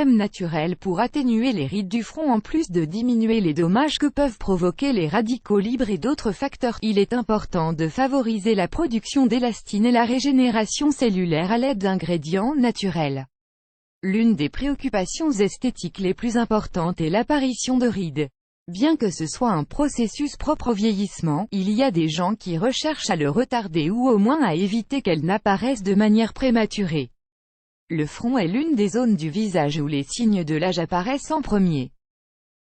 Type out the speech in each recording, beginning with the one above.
crème naturelle pour atténuer les rides du front en plus de diminuer les dommages que peuvent provoquer les radicaux libres et d'autres facteurs. Il est important de favoriser la production d'élastine et la régénération cellulaire à l'aide d'ingrédients naturels. L'une des préoccupations esthétiques les plus importantes est l'apparition de rides. Bien que ce soit un processus propre au vieillissement, il y a des gens qui recherchent à le retarder ou au moins à éviter qu'elles n'apparaissent de manière prématurée. Le front est l'une des zones du visage où les signes de l'âge apparaissent en premier.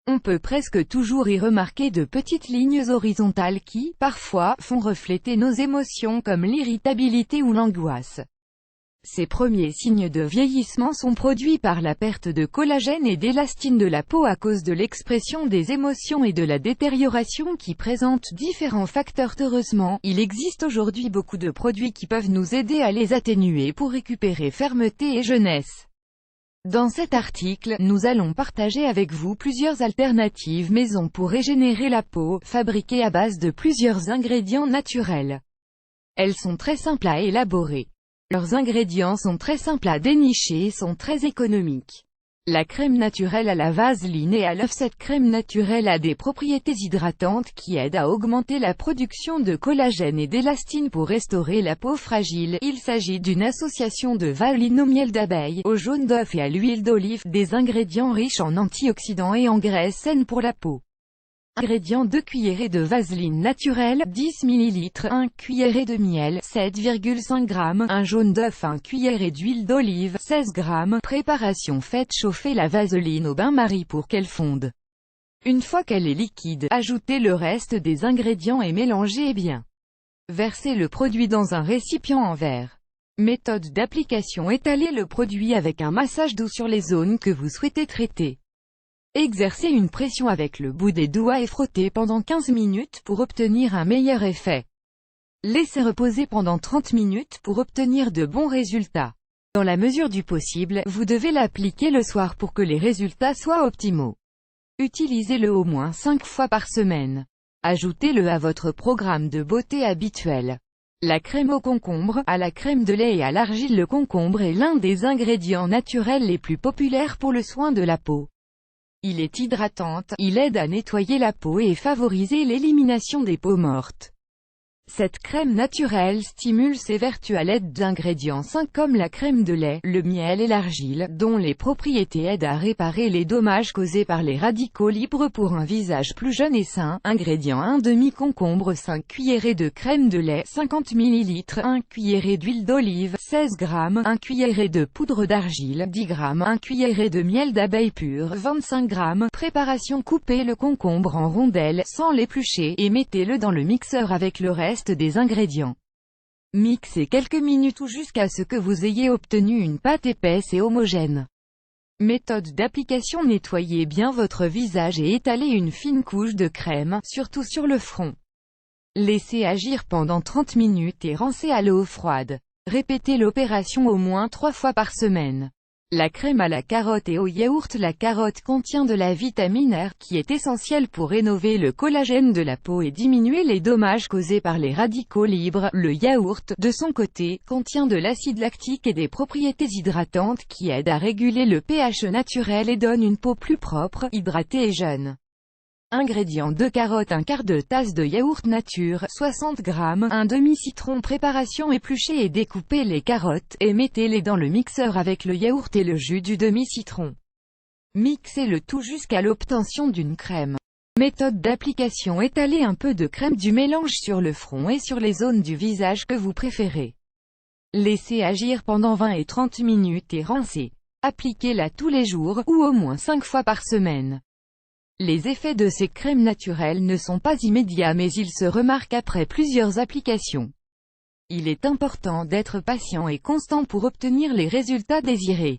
On peut presque toujours y remarquer de petites lignes horizontales qui, parfois, font refléter nos émotions comme l'irritabilité ou l'angoisse. Ces premiers signes de vieillissement sont produits par la perte de collagène et d'élastine de la peau à cause de l'expression des émotions et de la détérioration qui présentent différents facteurs. Heureusement, il existe aujourd'hui beaucoup de produits qui peuvent nous aider à les atténuer pour récupérer fermeté et jeunesse. Dans cet article, nous allons partager avec vous plusieurs alternatives maison pour régénérer la peau, fabriquées à base de plusieurs ingrédients naturels. Elles sont très simples à élaborer. Leurs ingrédients sont très simples à dénicher et sont très économiques. La crème naturelle à la vaseline et à l'œuf. Cette crème naturelle a des propriétés hydratantes qui aident à augmenter la production de collagène et d'élastine pour restaurer la peau fragile. Il s'agit d'une association de vaseline au miel d'abeille, au jaune d'œuf et à l'huile d'olive, des ingrédients riches en antioxydants et en graisses saines pour la peau. Ingrédients: 2 cuillerées de vaseline naturelle, 10 ml, 1 cuillerée de miel, 7,5 g, un jaune d'œuf, 1 cuillerée d'huile d'olive, 16 g. Préparation: faites chauffer la vaseline au bain-marie pour qu'elle fonde. Une fois qu'elle est liquide, ajoutez le reste des ingrédients et mélangez bien. Versez le produit dans un récipient en verre. Méthode d'application: étalez le produit avec un massage doux sur les zones que vous souhaitez traiter. Exercez une pression avec le bout des doigts et frottez pendant 15 minutes pour obtenir un meilleur effet. Laissez reposer pendant 30 minutes pour obtenir de bons résultats. Dans la mesure du possible, vous devez l'appliquer le soir pour que les résultats soient optimaux. Utilisez-le au moins 5 fois par semaine. Ajoutez-le à votre programme de beauté habituel. La crème au concombre, à la crème de lait et à l'argile. Le concombre est l'un des ingrédients naturels les plus populaires pour le soin de la peau. Il est hydratant, il aide à nettoyer la peau et favoriser l'élimination des peaux mortes. Cette crème naturelle stimule ses vertus à l'aide d'ingrédients sains comme la crème de lait, le miel et l'argile, dont les propriétés aident à réparer les dommages causés par les radicaux libres pour un visage plus jeune et sain. Ingrédients: 1 demi-concombre, 5 cuillerées de crème de lait, 50 ml, 1 cuillerée d'huile d'olive, 16 g, 1 cuillerée de poudre d'argile, 10 g, 1 cuillerée de miel d'abeille pur, 25 g. Préparation: coupez le concombre en rondelles, sans l'éplucher, et mettez-le dans le mixeur avec le reste des ingrédients. Mixez quelques minutes ou jusqu'à ce que vous ayez obtenu une pâte épaisse et homogène. Méthode d'application: nettoyez bien votre visage et étalez une fine couche de crème, surtout sur le front. Laissez agir pendant 30 minutes et rincez à l'eau froide. Répétez l'opération au moins 3 fois par semaine. La crème à la carotte et au yaourt. La carotte contient de la vitamine R, qui est essentielle pour rénover le collagène de la peau et diminuer les dommages causés par les radicaux libres. Le yaourt, de son côté, contient de l'acide lactique et des propriétés hydratantes qui aident à réguler le pH naturel et donnent une peau plus propre, hydratée et jeune. Ingrédients: 2 carottes, 1/4 de tasse de yaourt nature, 60 g, un demi-citron. Préparation: épluchez et découpez les carottes, et mettez-les dans le mixeur avec le yaourt et le jus du demi-citron. Mixez le tout jusqu'à l'obtention d'une crème. Méthode d'application: étalez un peu de crème du mélange sur le front et sur les zones du visage que vous préférez. Laissez agir pendant 20 et 30 minutes et rincez. Appliquez-la tous les jours, ou au moins 5 fois par semaine. Les effets de ces crèmes naturelles ne sont pas immédiats mais ils se remarquent après plusieurs applications. Il est important d'être patient et constant pour obtenir les résultats désirés.